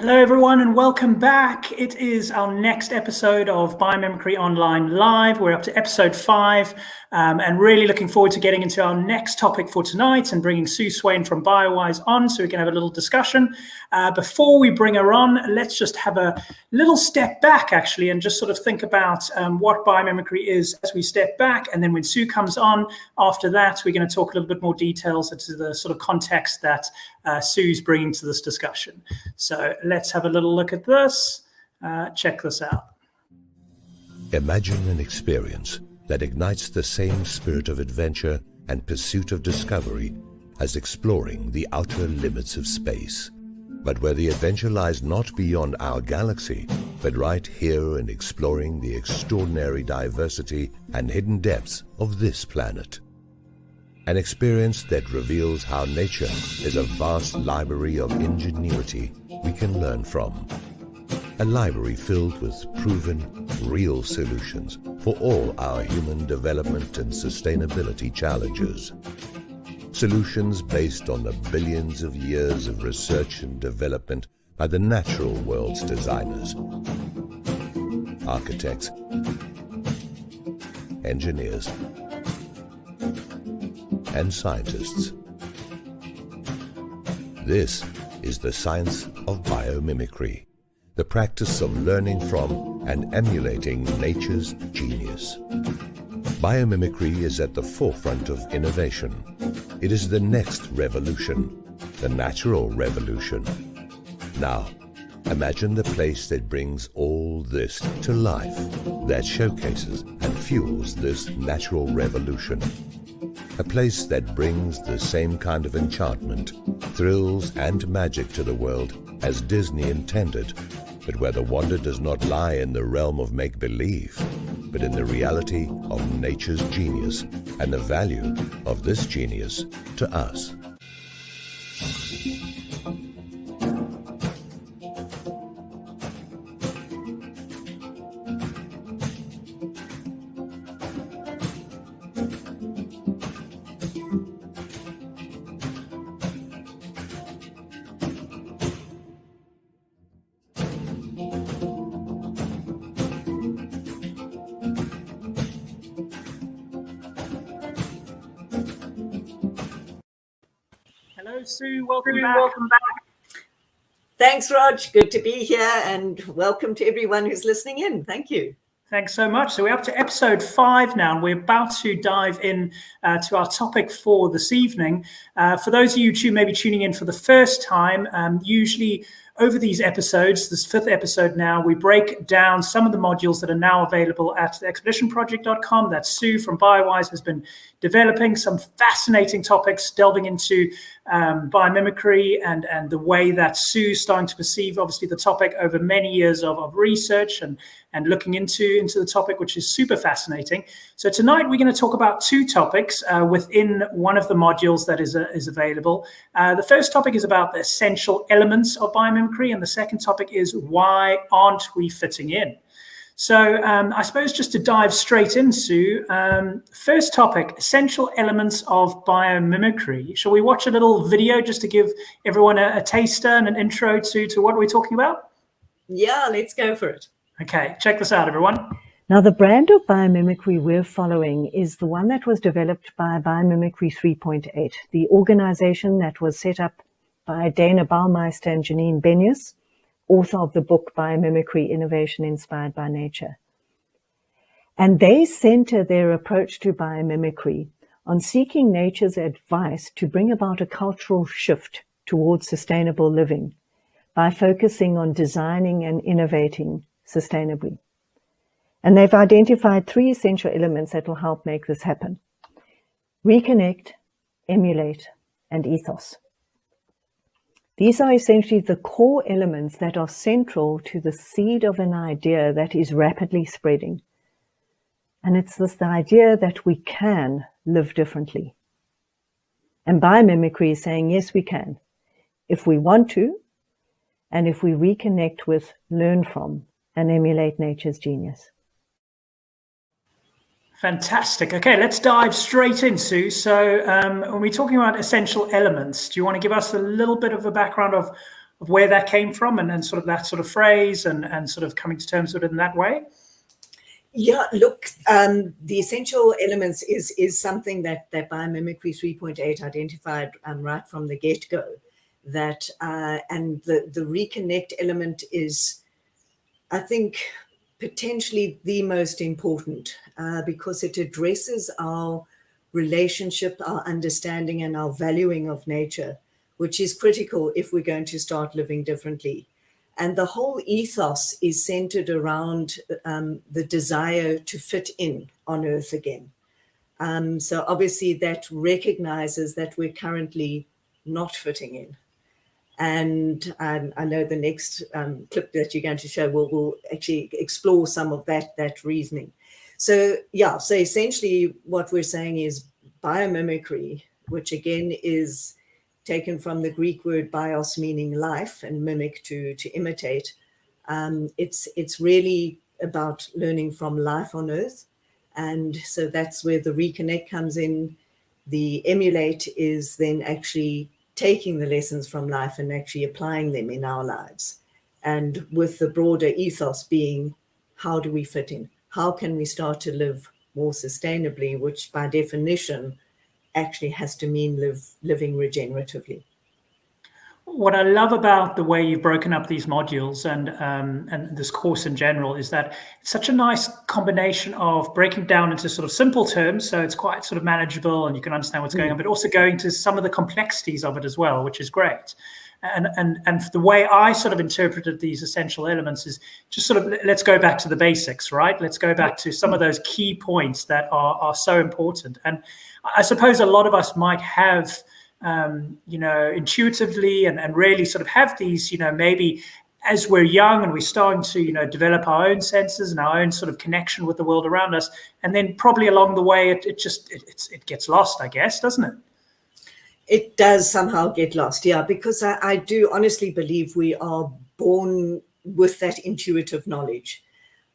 Hello, everyone, and welcome back. It is our next episode of Biomimicry Online Live. We're up to episode 5 and really looking forward to getting into our next topic for tonight and bringing Sue Swain from Biowise on so we can have a little discussion. Before we bring her on, let's just have a little step back, actually, and just sort of think about what biomimicry is as we step back. And then when Sue comes on, after that, we're going to talk a little bit more details into the sort of context that Sue's bringing to this discussion. So let's have a little look at this. Check this out. Imagine an experience that ignites the same spirit of adventure and pursuit of discovery as exploring the outer limits of space, but where the adventure lies not beyond our galaxy, but right here in exploring the extraordinary diversity and hidden depths of this planet. An experience that reveals how nature is a vast library of ingenuity we can learn from. A library filled with proven, real solutions for all our human development and sustainability challenges. Solutions based on the billions of years of research and development by the natural world's designers, architects, engineers, and scientists. This is the science of biomimicry, the practice of learning from and emulating nature's genius. Biomimicry is at the forefront of innovation. It is the next revolution, the natural revolution. Now, imagine the place that brings all this to life, that showcases and fuels this natural revolution. A place that brings the same kind of enchantment, thrills and magic to the world as Disney intended, but where the wonder does not lie in the realm of make-believe, but in the reality of nature's genius and the value of this genius to us. Hello, Sue. Welcome back. Thanks, Raj. Good to be here, and welcome to everyone who's listening in. Thank you. Thanks so much. So we're up to episode 5 now, and we're about to dive in to our topic for this evening. For those of you who may be tuning in for the first time, usually over these episodes, this 5th episode now, we break down some of the modules that are now available at theexpeditionproject.com that Sue from Biowise has been developing, some fascinating topics delving into biomimicry and the way that Sue's starting to perceive, obviously, the topic over many years of research and looking into the topic, which is super fascinating. So tonight we're going to talk about 2 topics within one of the modules that is available. The first topic is about the essential elements of biomimicry, and the second topic is why aren't we fitting in? So I suppose just to dive straight into first topic, essential elements of biomimicry. Shall we watch a little video just to give everyone a taster and an intro to what we're talking about? Yeah, let's go for it. Okay, check this out, everyone. Now, the brand of biomimicry we're following is the one that was developed by Biomimicry 3.8, the organization that was set up by Dana Baumeister and Janine Benyus, author of the book Biomimicry Innovation Inspired by Nature. And they center their approach to biomimicry on seeking nature's advice to bring about a cultural shift towards sustainable living by focusing on designing and innovating sustainably. And they've identified 3 essential elements that will help make this happen: reconnect, emulate, and ethos. These are essentially the core elements that are central to the seed of an idea that is rapidly spreading. And it's this idea that we can live differently. And biomimicry is saying, yes, we can, if we want to, and if we reconnect with, learn from, and emulate nature's genius. Fantastic. Okay, let's dive straight in, Sue. So when we're talking about essential elements, do you want to give us a little bit of a background of where that came from and sort of that sort of phrase and sort of coming to terms with it in that way? Yeah, look, the essential elements is something that Biomimicry 3.8 identified right from the get-go. That and the reconnect element is, I think, potentially the most important because it addresses our relationship, our understanding, and our valuing of nature, which is critical if we're going to start living differently. And the whole ethos is centered around the desire to fit in on Earth again. So obviously that recognizes that we're currently not fitting in. And I know the next clip that you're going to show will actually explore some of that reasoning. So yeah, so essentially what we're saying is biomimicry, which again is taken from the Greek word bios, meaning life, and mimic to imitate. It's really about learning from life on Earth. And so that's where the reconnect comes in. The emulate is then actually taking the lessons from life and actually applying them in our lives. And with the broader ethos being, how do we fit in? How can we start to live more sustainably, which by definition actually has to mean living regeneratively. What I love about the way you've broken up these modules and this course in general is that it's such a nice combination of breaking down into sort of simple terms, so it's quite sort of manageable and you can understand what's going on, but also going to some of the complexities of it as well, which is great. And the way I sort of interpreted these essential elements is just sort of, let's go back to the basics, right? Let's go back to some of those key points that are so important. And I suppose a lot of us might have intuitively and really sort of have these, maybe as we're young and we're starting to, develop our own senses and our own sort of connection with the world around us. And then probably along the way, it gets lost, I guess, doesn't it? It does somehow get lost, yeah, because I do honestly believe we are born with that intuitive knowledge.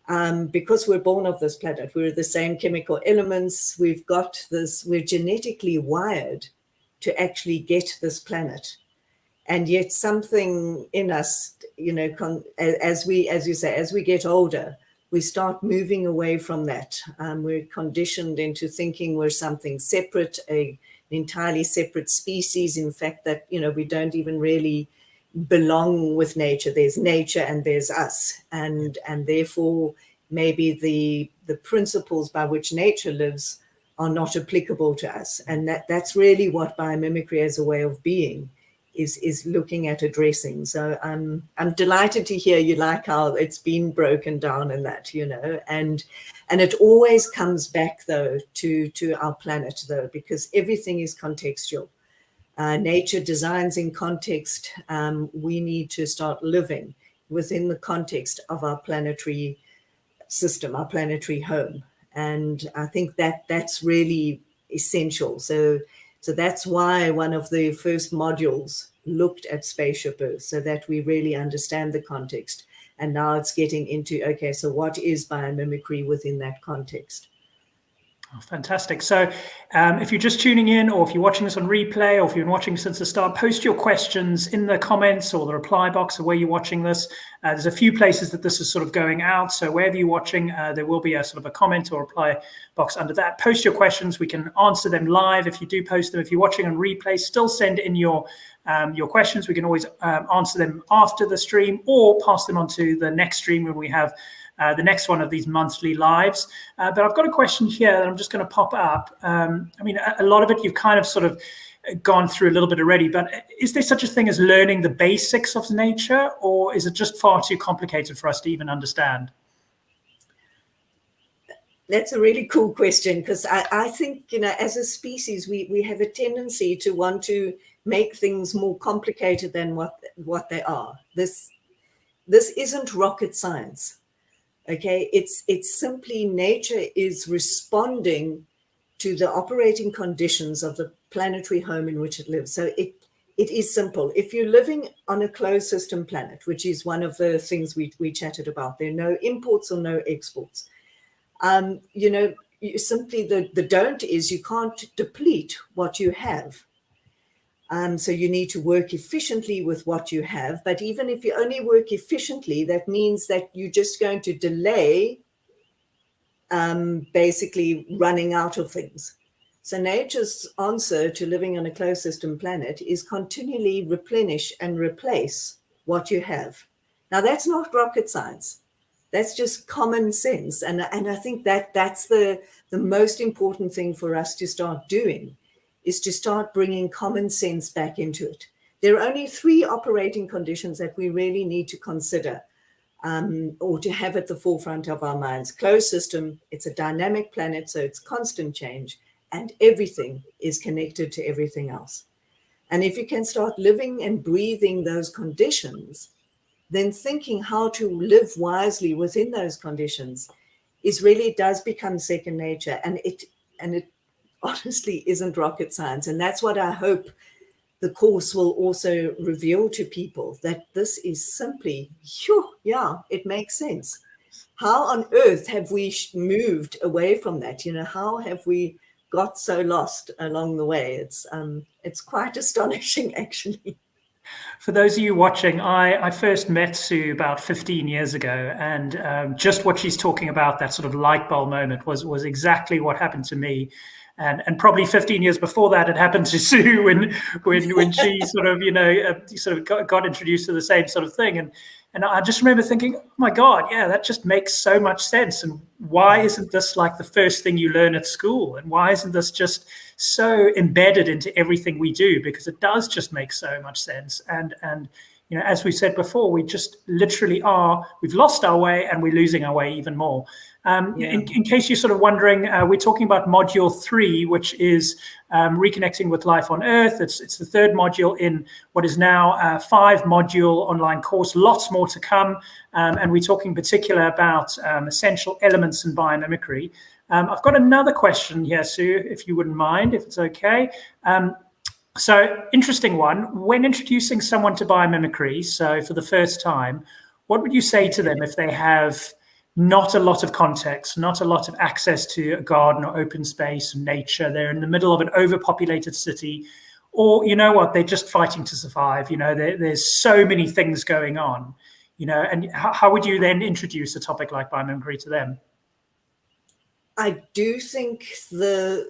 Because we're born of this planet, we're the same chemical elements, we've got this, we're genetically wired to actually get this planet. And yet something in us, as you say, as we get older, we start moving away from that. We're conditioned into thinking we're something separate, an entirely separate species. In fact, that, we don't even really belong with nature. There's nature and there's us. And therefore, maybe the principles by which nature lives are not applicable to us. And that's really what biomimicry as a way of being is looking at addressing. So I'm delighted to hear you like how it's been broken down in that, and it always comes back though to our planet though, because everything is contextual. Nature designs in context. We need to start living within the context of our planetary system, our planetary home. And I think that's really essential. So that's why one of the first modules looked at spaceship Earth, so that we really understand the context. And now it's getting into, okay, so what is biomimicry within that context? Oh, fantastic. So if you're just tuning in, or if you're watching this on replay, or if you've been watching since the start, post your questions in the comments or the reply box of where you're watching this. There's a few places that this is sort of going out. So wherever you're watching, there will be a sort of a comment or reply box under that. Post your questions. We can answer them live if you do post them. If you're watching on replay, still send in your questions. We can always answer them after the stream or pass them on to the next stream when we have the next one of these monthly lives. But I've got a question here that I'm just going to pop up. A lot of it you've kind of sort of gone through a little bit already, but is there such a thing as learning the basics of nature, or is it just far too complicated for us to even understand? That's a really cool question, because I think, as a species, we have a tendency to want to make things more complicated than what they are. This isn't rocket science. Okay, it's simply nature is responding to the operating conditions of the planetary home in which it lives. So it is simple. If you're living on a closed system planet, which is one of the things we chatted about, there are no imports or no exports. Simply the don't is you can't deplete what you have. So you need to work efficiently with what you have. But even if you only work efficiently, that means that you're just going to delay basically running out of things. So nature's answer to living on a closed system planet is continually replenish and replace what you have. Now, that's not rocket science. That's just common sense. And I think that's the most important thing for us to start doing, is to start bringing common sense back into it. There are only 3 operating conditions that we really need to consider, or to have at the forefront of our minds. Closed system, it's a dynamic planet, so it's constant change, and everything is connected to everything else. And if you can start living and breathing those conditions, then thinking how to live wisely within those conditions does become second nature. And it honestly isn't rocket science. And that's what I hope the course will also reveal to people, that this is simply, yeah, it makes sense. How on earth have we moved away from that? How have we got so lost along the way? It's quite astonishing, actually. For those of you watching, I first met Sue about 15 years ago, and just what she's talking about, that sort of light bulb moment, was exactly what happened to me. And probably 15 years before that, it happened to Sue when she sort of got introduced to the same sort of thing. And I just remember thinking, oh my God, yeah, that just makes so much sense. And why isn't this like the first thing you learn at school? And why isn't this just so embedded into everything we do? Because it does just make so much sense. And as we said before, we just literally we've lost our way, and we're losing our way even more. In case you're sort of wondering, we're talking about module 3, which is reconnecting with life on Earth. It's the 3rd module in what is now a 5-module online course. Lots more to come, and we're talking in particular about essential elements in biomimicry. I've got another question here, Sue, if you wouldn't mind, if it's okay. So, interesting one. When introducing someone to biomimicry, so for the first time, what would you say to them if they have not a lot of context, not a lot of access to a garden or open space, nature? They're in the middle of an overpopulated city, or they're just fighting to survive. There's so many things going on. And how would you then introduce a topic like biomimicry to them? I do think the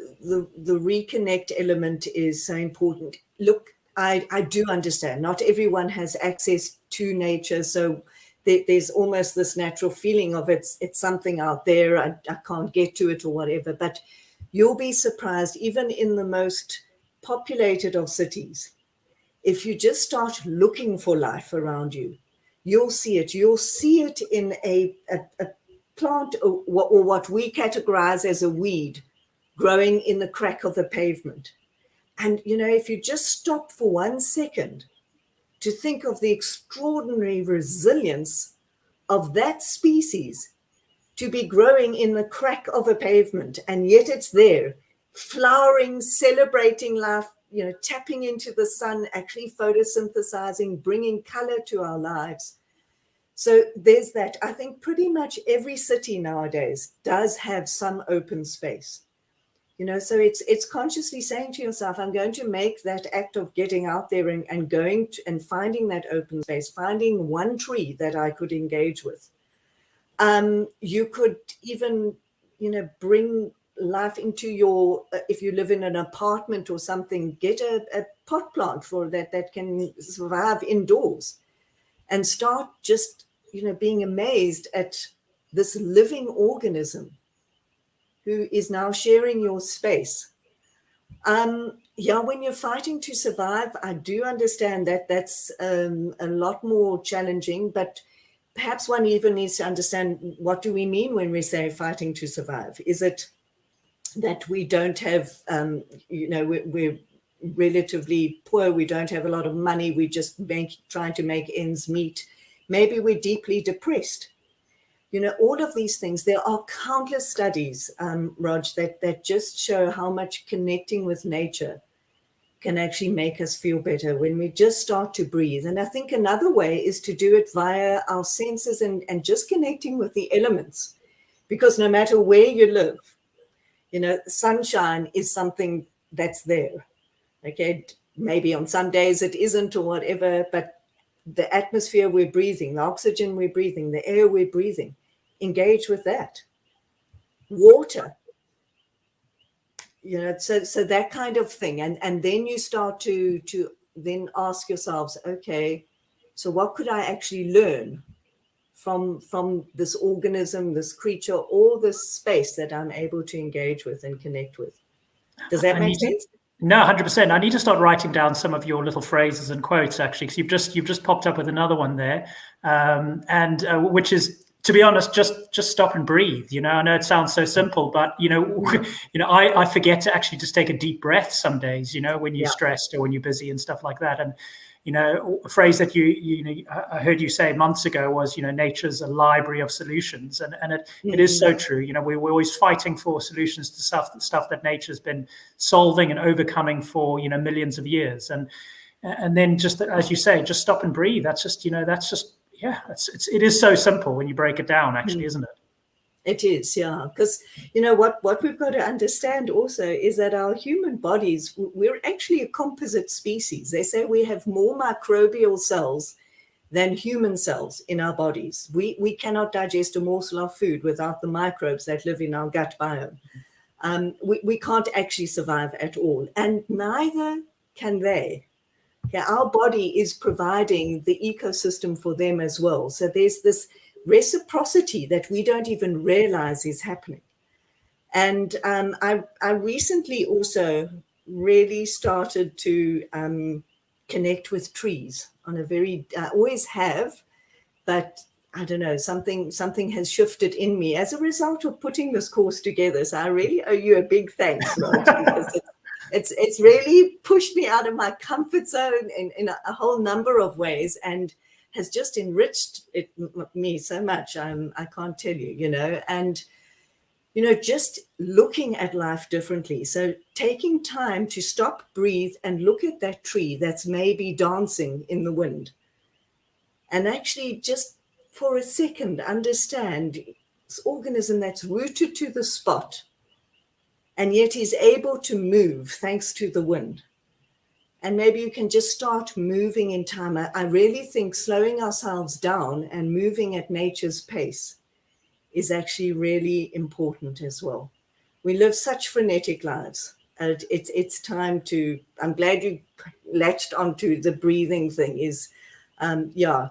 reconnect element is so important. Look, I do understand not everyone has access to nature, so there's almost this natural feeling of it's something out there, I can't get to it or whatever. But you'll be surprised, even in the most populated of cities, if you just start looking for life around you, you'll see it. You'll see it in a plant, or what we categorize as a weed, growing in the crack of the pavement. And, if you just stop for 1 second to think of the extraordinary resilience of that species to be growing in the crack of a pavement, and yet it's there, flowering, celebrating life, tapping into the sun, actually photosynthesizing, bringing color to our lives. So there's that. I think pretty much every city nowadays does have some open space. So it's consciously saying to yourself, I'm going to make that act of getting out there and going and finding that open space, finding one tree that I could engage with. You could even, bring life into your, if you live in an apartment or something, get a pot plant for that can survive indoors, and start just, being amazed at this living organism who is now sharing your space. When you're fighting to survive, I do understand that that's a lot more challenging, but perhaps one even needs to understand, what do we mean when we say fighting to survive? Is it that we don't have, we're relatively poor, we don't have a lot of money, we just trying to make ends meet? Maybe we're deeply depressed. All of these things. There are countless studies, Raj, that just show how much connecting with nature can actually make us feel better when we just start to breathe. And I think another way is to do it via our senses and just connecting with the elements, because no matter where you live, sunshine is something that's there. Okay, maybe on some days it isn't or whatever, but the atmosphere we're breathing, the oxygen we're breathing, the air we're breathing, engage with that. Water, so that kind of thing. And then you start to then ask yourselves, okay, so what could I actually learn from this organism, this creature, or this space that I'm able to engage with and connect with? Does that make sense? No, 100%. I need to start writing down some of your little phrases and quotes, actually, because you've just popped up with another one there, and which is, to be honest, just stop and breathe. I know it sounds so simple, but I forget to actually just take a deep breath some days. When you're stressed or when you're busy and stuff like that. And a phrase that I heard you say months ago was, nature's a library of solutions, and it is so true. We're always fighting for solutions to stuff that nature's been solving and overcoming for millions of years, and then just as you say, just stop and breathe. It is so simple when you break it down, actually, isn't it? It is, yeah. Because, what we've got to understand also is that our human bodies, we're actually a composite species. They say we have more microbial cells than human cells in our bodies. We cannot digest a morsel of food without the microbes that live in our gut biome. We can't actually survive at all. And neither can they. Yeah, our body is providing the ecosystem for them as well. So there's this reciprocity that we don't even realize is happening. And I recently also really started to connect with trees on a very, I always have, but I don't know, something has shifted in me as a result of putting this course together. So I really owe you a big thanks, Raj, because it's really pushed me out of my comfort zone in a whole number of ways, and has just enriched me so much. I can't tell you, and, just looking at life differently. So taking time to stop, breathe, and look at that tree that's maybe dancing in the wind. And actually just for a second, understand this organism that's rooted to the spot, and yet is able to move thanks to the wind. And maybe you can just start moving in time. I really think slowing ourselves down and moving at nature's pace is actually really important as well. We live such frenetic lives. And it's time to, I'm glad you latched onto the breathing thing, is,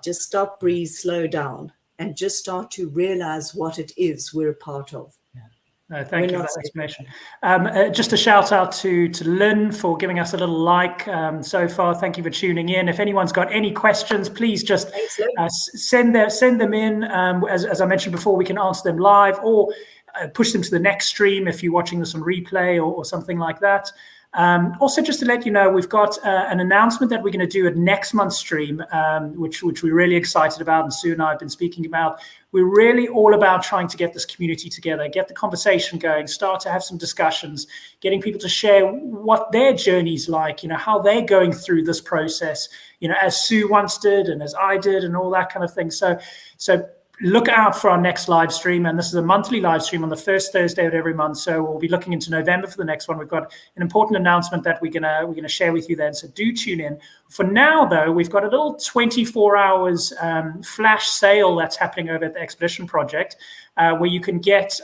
just stop, breathe, slow down, and just start to realize what it is we're a part of. Thank you for that explanation. Just a shout out to Lynn for giving us a little like so far. Thank you for tuning in. If anyone's got any questions, please just send them in. As I mentioned before, we can answer them live, or push them to the next stream if you're watching this on replay or something like that. Also, just to let you know, we've got an announcement that we're going to do at next month's stream, which we're really excited about, and Sue and I have been speaking about. We're really all about trying to get this community together, get the conversation going, start to have some discussions, getting people to share what their journey's like, how they're going through this process, as Sue once did and as I did, and all that kind of thing. So look out for our next live stream, and this is a monthly live stream on the first Thursday of every month. So we'll be looking into November for the next one. We've got an important announcement that we're gonna share with you then. So do tune in. For now, though, we've got a little 24 hours flash sale that's happening over at the Expedition Project, where you can get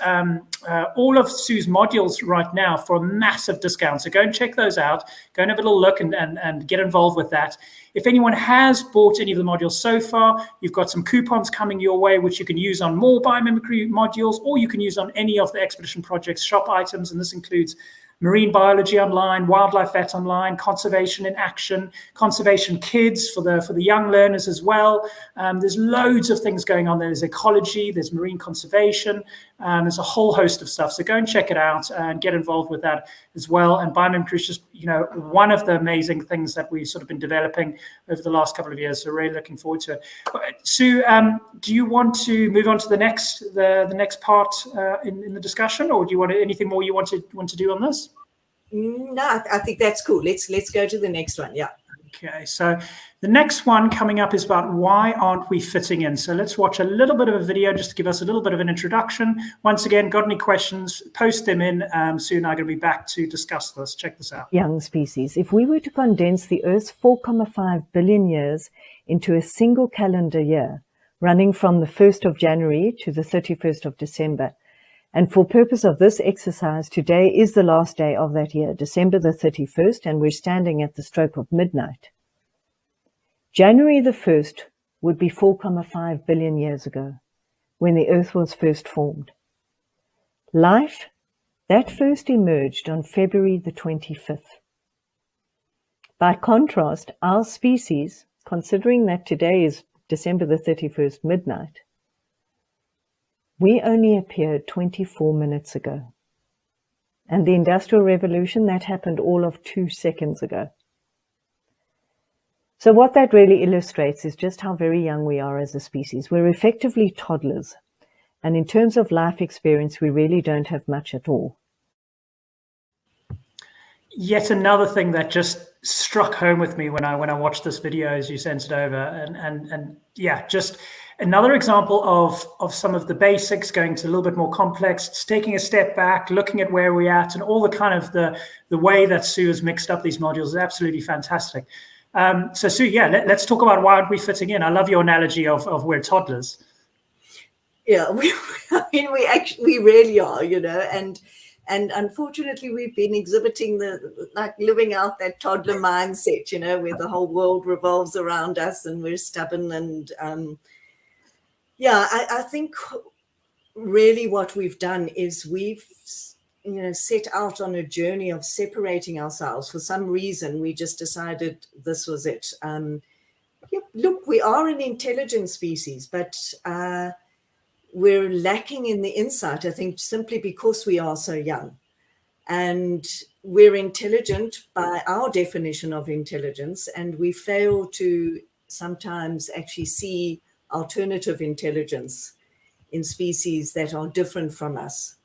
all of Sue's modules right now for a massive discount. So go and check those out. Go and have a little look and get involved with that. If anyone has bought any of the modules so far, you've got some coupons coming your way, which you can use on more biomimicry modules, or you can use on any of the Expedition Project's shop items. And this includes Marine Biology Online, Wildlife Vet Online, Conservation in Action, Conservation Kids for the young learners as well. There's loads of things going on. There's ecology, there's marine conservation, there's a whole host of stuff. So go and check it out and get involved with that as well. And biomimicry is just, one of the amazing things that we've sort of been developing over the last couple of years. So really looking forward to it. Sue, do you want to move on to the next part in the discussion, or do you want anything more you want to do on this? No, I think that's cool. Let's go to the next one. Yeah. Okay, so the next one coming up is about why aren't we fitting in? So let's watch a little bit of a video just to give us a little bit of an introduction. Once again, got any questions, post them in. Soon I'm going to be back to discuss this. Check this out. Young species. If we were to condense the Earth's 4.5 billion years into a single calendar year, running from the 1st of January to the 31st of December, and for purpose of this exercise, today is the last day of that year, December the 31st, and we're standing at the stroke of midnight. January the 1st would be 4.5 billion years ago, when the Earth was first formed. Life, that first emerged on February the 25th. By contrast, our species, considering that today is December the 31st midnight, we only appeared 24 minutes ago. And the Industrial Revolution, that happened all of 2 seconds ago. So what that really illustrates is just how very young we are as a species. We're effectively toddlers. And in terms of life experience, we really don't have much at all. Yet another thing that just struck home with me when I watched this video as you sent it over, and yeah, just another example of some of the basics going to a little bit more complex. It's taking a step back, looking at where we're at, and all the kind of the way that Sue has mixed up these modules is absolutely fantastic. So Sue, yeah, let's talk about why aren't we fitting in. I love your analogy of we're toddlers. Yeah, I mean, we really are, you know, and unfortunately, we've been exhibiting living out that toddler mindset, you know, where the whole world revolves around us and we're stubborn. And I think really what we've done is we've, you know, set out on a journey of separating ourselves. For some reason, we just decided this was it. Look, we are an intelligent species, but we're lacking in the insight, I think, simply because we are so young. And we're intelligent by our definition of intelligence, and we fail to sometimes actually see alternative intelligence in species that are different from us.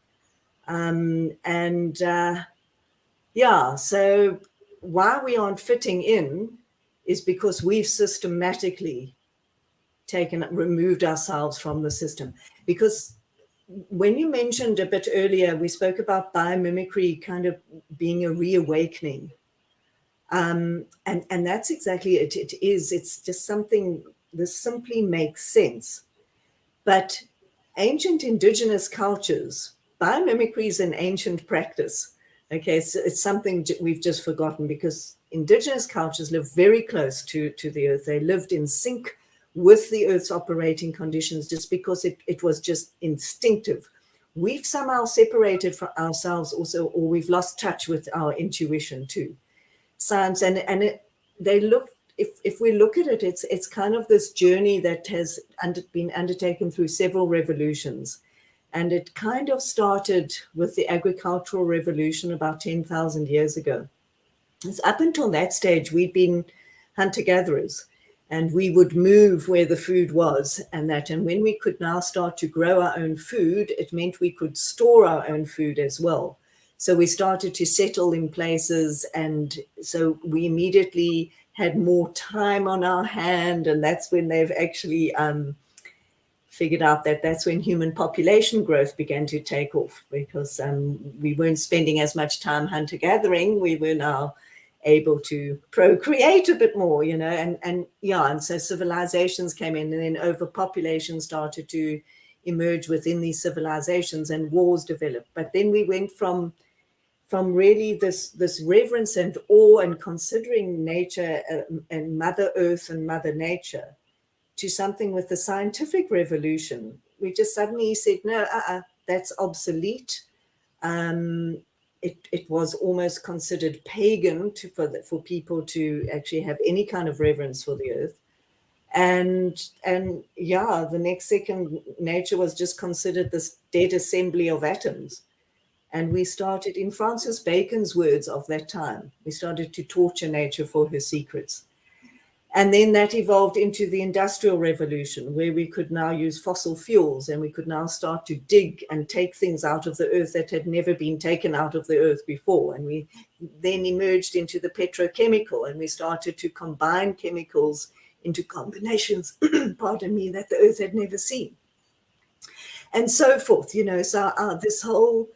So why we aren't fitting in is because we've systematically removed ourselves from the system. Because when you mentioned a bit earlier, we spoke about biomimicry kind of being a reawakening. And that's exactly it. It is. It's just something that simply makes sense. But ancient indigenous cultures, biomimicry is an ancient practice. Okay, so it's something we've just forgotten, because indigenous cultures live very close to the earth. They lived in sync with the earth's operating conditions just because it was just instinctive. We've somehow separated from ourselves also, or we've lost touch with our intuition too. Science, if we look at it, it's kind of this journey that has been undertaken through several revolutions. And it kind of started with the agricultural revolution about 10,000 years ago. It's up until that stage, we'd been hunter-gatherers. And we would move where the food was and when we could now start to grow our own food, it meant we could store our own food as well. So we started to settle in places, and so we immediately had more time on our hand, and that's when they've actually figured out that's when human population growth began to take off, because we weren't spending as much time hunter-gathering. We were now able to procreate a bit more, you know, and so civilizations came in, and then overpopulation started to emerge within these civilizations, and wars developed. But then we went from really this reverence and awe and considering nature and Mother Earth and Mother Nature to something with the scientific revolution. We just suddenly said, no, that's obsolete. It was almost considered pagan for people to actually have any kind of reverence for the earth. And the next second, nature was just considered this dead assembly of atoms. And we started, in Francis Bacon's words of that time, we started to torture nature for her secrets. And then that evolved into the Industrial Revolution, where we could now use fossil fuels, and we could now start to dig and take things out of the earth that had never been taken out of the earth before. And we then emerged into the petrochemical, and we started to combine chemicals into combinations, pardon me, that the earth had never seen. And so forth, you know, so this whole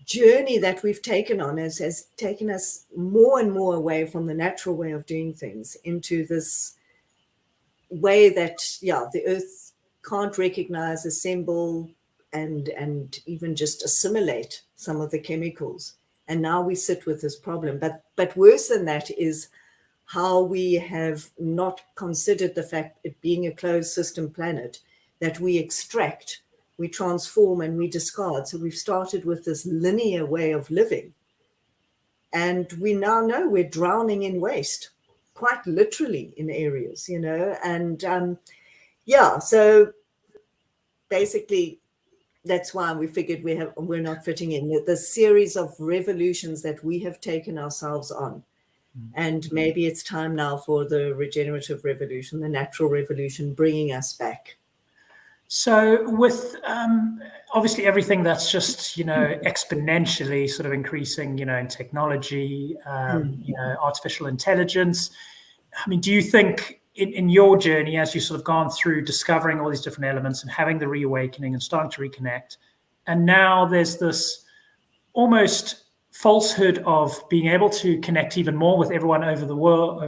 journey that we've taken on has taken us more and more away from the natural way of doing things into this way that, the earth can't recognize, assemble, and even just assimilate some of the chemicals. And now we sit with this problem. But worse than that is how we have not considered the fact, it being a closed system planet, that we extract, we transform, and we discard. So we've started with this linear way of living. And we now know we're drowning in waste, quite literally in areas, you know. And so basically that's why we figured we're not fitting in. The series of revolutions that we have taken ourselves on. And maybe it's time now for the regenerative revolution, the natural revolution, bringing us back. So with obviously everything that's just, you know, exponentially sort of increasing, you know, in technology, you know, artificial intelligence, I mean, do you think in your journey, as you sort of gone through discovering all these different elements and having the reawakening and starting to reconnect, and now there's this almost falsehood of being able to connect even more with everyone over the world,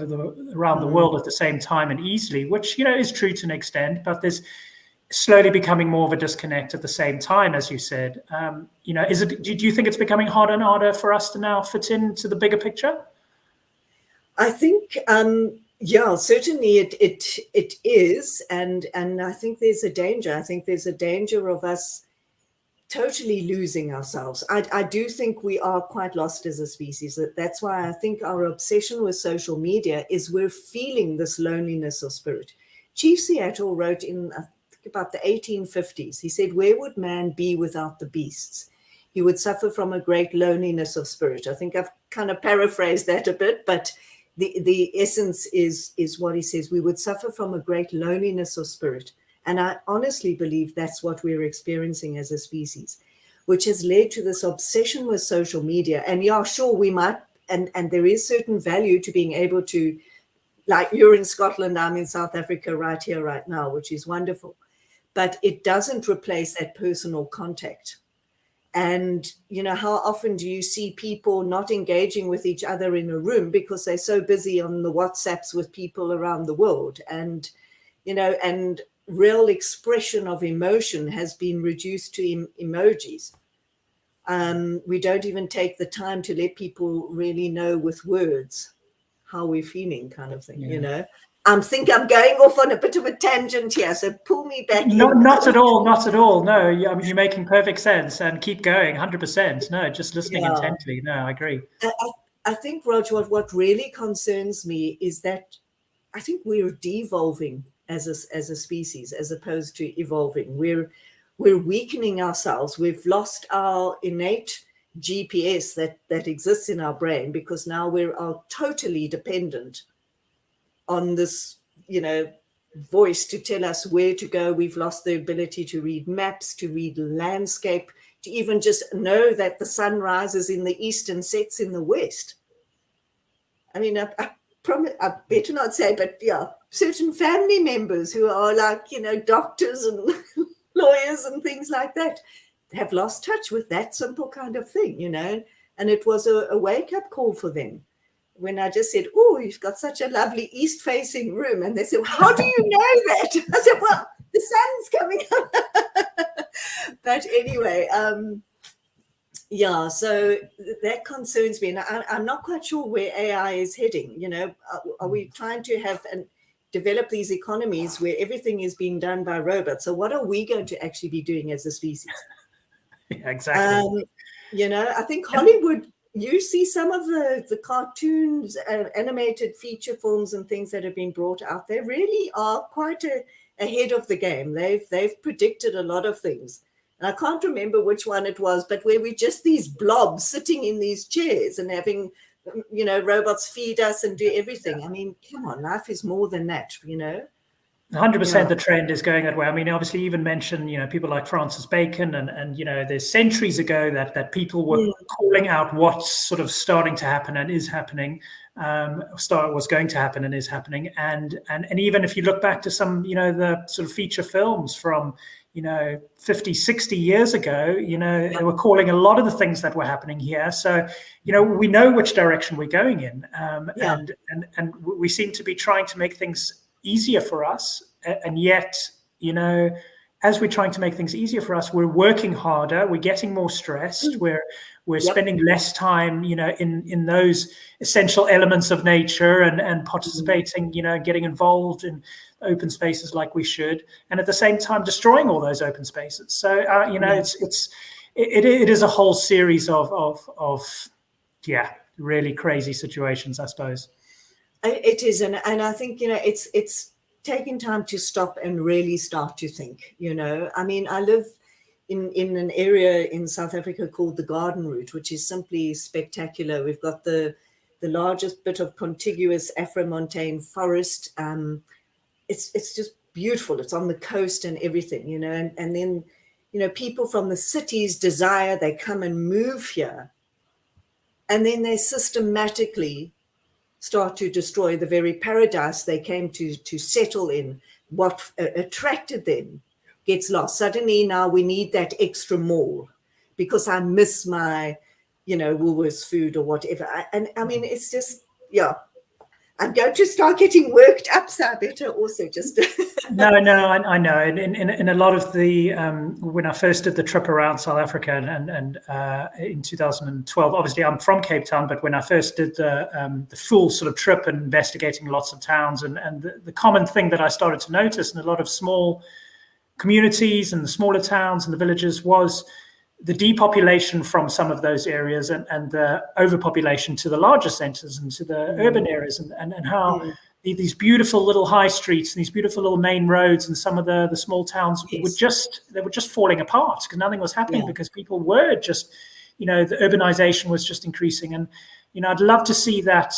around the world at the same time and easily, which, you know, is true to an extent, but there's slowly becoming more of a disconnect at the same time, as you said. You know, do you think it's becoming harder and harder for us to now fit into the bigger picture? I think, certainly it is. And I think there's a danger. I think there's a danger of us totally losing ourselves. I do think we are quite lost as a species. That's why I think our obsession with social media is we're feeling this loneliness of spirit. Chief Seattle wrote in about the 1850s. He said, where would man be without the beasts? He would suffer from a great loneliness of spirit. I think I've kind of paraphrased that a bit, but the essence is what he says. We would suffer from a great loneliness of spirit. And I honestly believe that's what we're experiencing as a species, which has led to this obsession with social media. And sure, we might, and there is certain value to being able to, like you're in Scotland, I'm in South Africa right here, right now, which is wonderful. But it doesn't replace that personal contact. And, you know, how often do you see people not engaging with each other in a room because they're so busy on the WhatsApps with people around the world? And, you know, and real expression of emotion has been reduced to emojis. We don't even take the time to let people really know with words how we're feeling, kind of thing, you know. I think I'm going off on a bit of a tangent here, so pull me back in. Not at all, not at all. No, I mean, you're making perfect sense, and keep going, 100%. No, just listening intently. No, I agree. I think, Roger, what really concerns me is that I think we're devolving as a species as opposed to evolving. We're weakening ourselves. We've lost our innate GPS that exists in our brain, because now we are totally dependent on this, you know, voice to tell us where to go. We've lost the ability to read maps, to read landscape, to even just know that the sun rises in the east and sets in the west. I mean, I better not say, but certain family members who are like, you know, doctors and lawyers and things like that have lost touch with that simple kind of thing, you know. And it was a wake-up call for them when I just said, oh, you've got such a lovely east-facing room. And they said, well, how do you know that? I said, well, the sun's coming up. But anyway, so that concerns me. And I'm not quite sure where AI is heading. You know, are we trying to have and develop these economies where everything is being done by robots? So what are we going to actually be doing as a species? Yeah, exactly. You know, I think Hollywood, you see some of the cartoons, animated feature films and things that have been brought out, they really are quite ahead of the game. They've predicted a lot of things. And I can't remember which one it was, but where we just these blobs sitting in these chairs and having robots feed us and do everything. I mean, come on, life is more than that, 100% the trend is going that way. I mean, obviously, even mention, people like Francis Bacon and there's centuries ago that people were calling out what's sort of starting to happen and is happening, was going to happen and is happening. And even if you look back to some, the sort of feature films from, 50, 60 years ago, they were calling a lot of the things that were happening here. So, we know which direction we're going in. And we seem to be trying to make things easier for us, and yet as we're trying to make things easier for us, we're working harder, we're getting more stressed, we're spending less time in those essential elements of nature and participating, getting involved in open spaces like we should, and at the same time destroying all those open spaces. So it is a whole series of really crazy situations, I suppose. It is, and I think it's taking time to stop and really start to think. I mean, I live in an area in South Africa called the Garden Route, which is simply spectacular. We've got the largest bit of contiguous Afro-montane forest. It's just beautiful. It's on the coast and everything, and then people from the cities they come and move here, and then they systematically start to destroy the very paradise they came to settle in. What attracted them gets lost. Suddenly now we need that extra mall because I miss my, Woolworths food or whatever. And I mean, it's just, I'm going to start getting worked up, so I better also just... No, I know. In a lot of the, when I first did the trip around South Africa and in 2012, obviously I'm from Cape Town, but when I first did the full sort of trip and investigating lots of towns, and the common thing that I started to notice in a lot of small communities and the smaller towns and the villages was the depopulation from some of those areas and the overpopulation to the larger centers and to the urban areas, and how these beautiful little high streets and these beautiful little main roads and some of the small towns were just falling apart because nothing was happening because people were just, the urbanization was just increasing. And, I'd love to see that,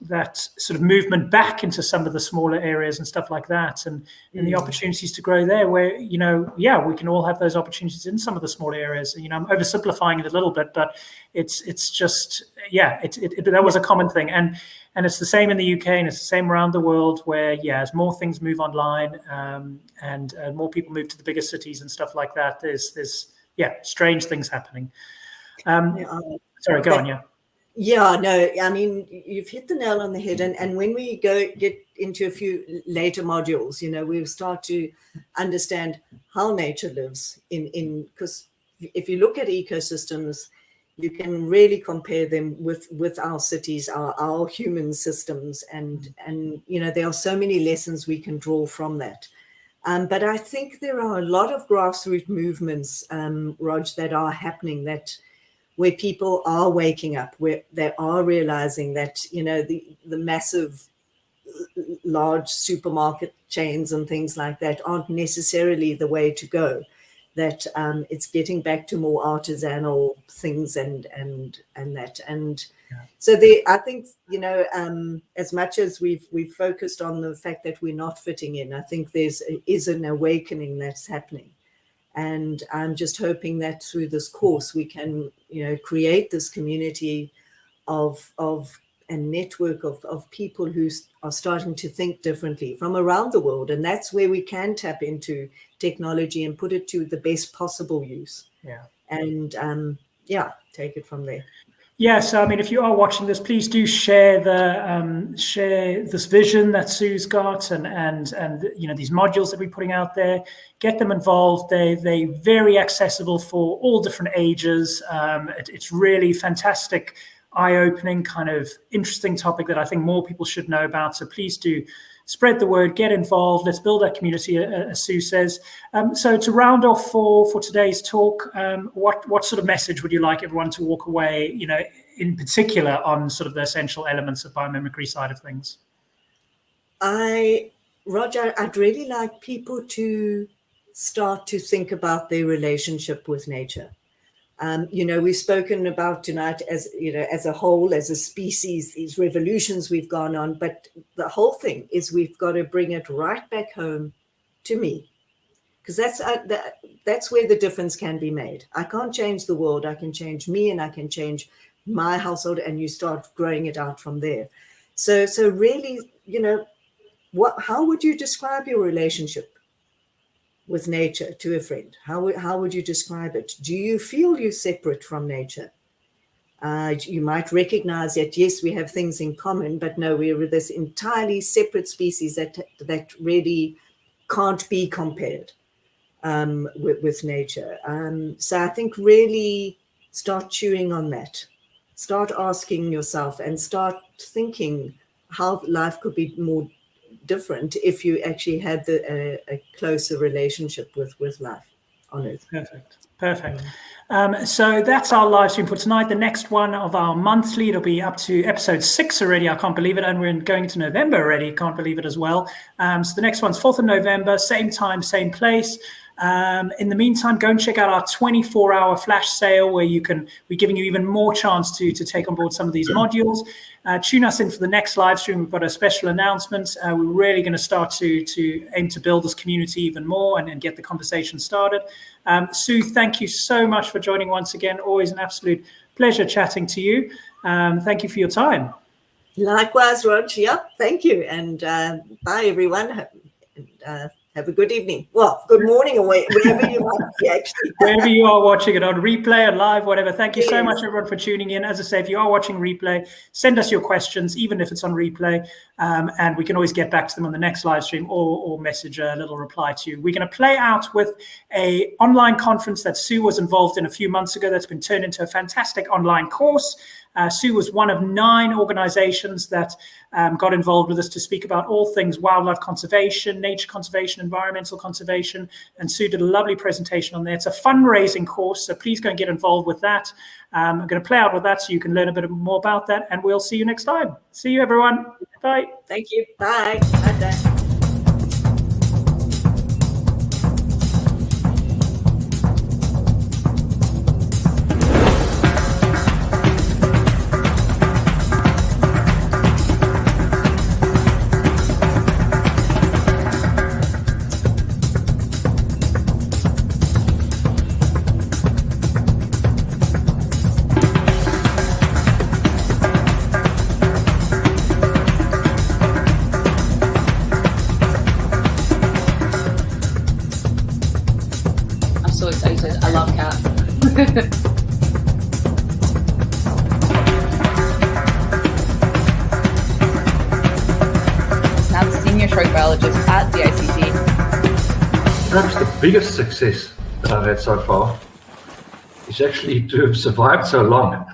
that sort of movement back into some of the smaller areas and stuff like that, and the opportunities to grow there where, we can all have those opportunities in some of the smaller areas. I'm oversimplifying it a little bit, but it's just, that was a common thing. And it's the same in the UK, and it's the same around the world where, as more things move online and more people move to the bigger cities and stuff like that, there's strange things happening. Sorry, go on, Yeah, no, I mean, you've hit the nail on the head. And when we get into a few later modules, we'll start to understand how nature lives because if you look at ecosystems, you can really compare them with our cities, our human systems. And there are so many lessons we can draw from that. But I think there are a lot of grassroots movements, Rog, that are happening where people are waking up, where they are realizing that, the massive, large supermarket chains and things like that aren't necessarily the way to go, that it's getting back to more artisanal things and that. And so I think, as much as we've focused on the fact that we're not fitting in, I think is an awakening that's happening. And I'm just hoping that through this course, we can, create this community of a network of people who are starting to think differently from around the world. And that's where we can tap into technology and put it to the best possible use. And take it from there. Yeah, so I mean, if you are watching this, please do share this vision that Sue's got, and these modules that we're putting out there. Get them involved. They're very accessible for all different ages. It's really fantastic, eye-opening, kind of interesting topic that I think more people should know about. So please do spread the word, get involved. Let's build that community, as Sue says. So to round off for today's talk, what sort of message would you like everyone to walk away, in particular on sort of the essential elements of biomimicry side of things? Roger, I'd really like people to start to think about their relationship with nature. We've spoken about tonight as, as a whole, as a species, these revolutions we've gone on, but the whole thing is we've got to bring it right back home to me, because that's where the difference can be made. I can't change the world. I can change me, and I can change my household, and you start growing it out from there. So really, how would you describe your relationship with nature to a friend? How would you describe it? Do you feel you're separate from nature? You might recognize that, yes, we have things in common, but no, we're this entirely separate species that really can't be compared with nature. So I think really start chewing on that. Start asking yourself and start thinking how life could be more different if you actually had a closer relationship with life on Earth. Perfect. So that's our live stream for tonight. The next one of our monthly, it'll be up to episode 6 already. I can't believe it. And we're going to November already. Can't believe it as well. So the next one's 4th of November, same time, same place. In the meantime, go and check out our 24-hour flash sale where we're giving you even more chance to take on board some of these modules. Tune us in for the next live stream. We've got a special announcement. We're really going to start to aim to build this community even more and get the conversation started. Sue, thank you so much for joining once again. Always an absolute pleasure chatting to you. Thank you for your time. Likewise, Rog. Yeah, thank you. And bye, everyone. Have a good evening. Well, good morning or wherever you might be, actually. Wherever you are watching it, on replay, on live, whatever. Thank you so much, everyone, for tuning in. As I say, if you are watching replay, send us your questions, even if it's on replay, and we can always get back to them on the next live stream or message a little reply to you. We're going to play out with an online conference that Sue was involved in a few months ago that's been turned into a fantastic online course. Sue was one of 9 organizations that got involved with us to speak about all things wildlife conservation, nature conservation, environmental conservation. And Sue did a lovely presentation on there. It's a fundraising course, so please go and get involved with that. I'm going to play out with that so you can learn a bit more about that. And we'll see you next time. See you, everyone. Bye. Thank you. Bye. Bye. Perhaps the biggest success that I've had so far is actually to have survived so long.